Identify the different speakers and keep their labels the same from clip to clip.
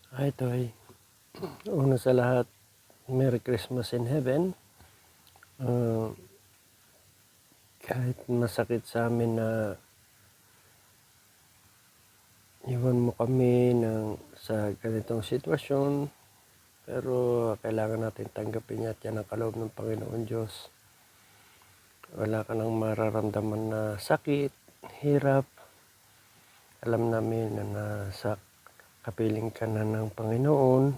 Speaker 1: Hi, Toy. Una sa lahat, Merry Christmas in Heaven. Uh, Kahit masakit sa amin na iwan mo kami sa ganitong sitwasyon, pero kailangan natin tanggapin at yan ang kaloob ng Panginoon Diyos. Wala ka nang mararamdaman na sakit, hirap. Alam namin na nasa kapiling ka na ng Panginoon.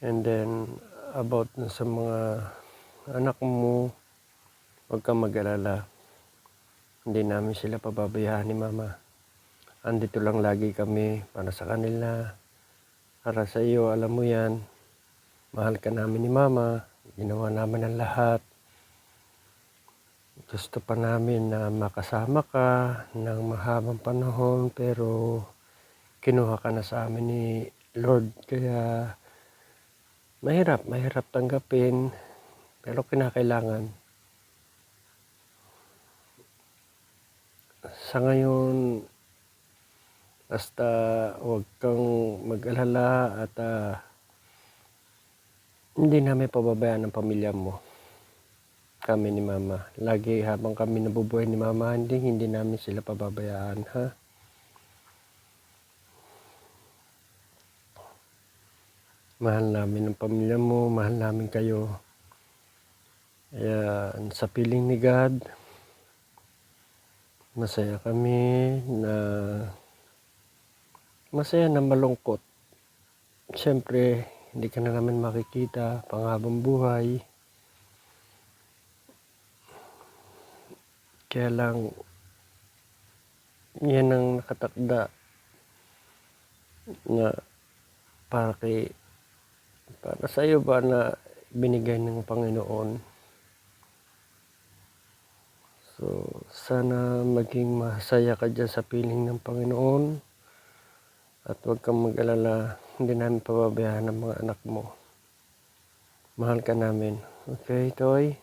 Speaker 1: And then, about sa mga anak mo, huwag kang mag-alala. Hindi namin sila pababayaan ni Mama. Andito lang lagi kami para sa kanila. Para sa iyo, alam mo yan. Mahal ka namin ni Mama. Ginawa namin ang lahat. Gusto pa namin na makasama ka ng mahabang panahon, pero kinuha ka na sa amin ni Lord. Kaya mahirap tanggapin, pero kinakailangan. Sa ngayon, basta huwag kang mag-alala at hindi namin pababayaan ang pamilya mo. Kami ni Mama. Lagi habang kami nabubuhay ni Mama, hindi namin sila pababayaan, ha? Mahal namin ang pamilya mo, mahal namin kayo. Kaya sa piling ni God, masaya na malungkot. Siyempre, hindi ka na namin makikita panghabang buhay. Kaya lang, yan ang nakatakda na para sa iyo ba na binigay ng Panginoon. So, sana maging masaya ka dyan sa piling ng Panginoon. At huwag kang mag-alala, hindi namin pababayaan ang mga anak mo. Mahal ka namin. Okay, Toy?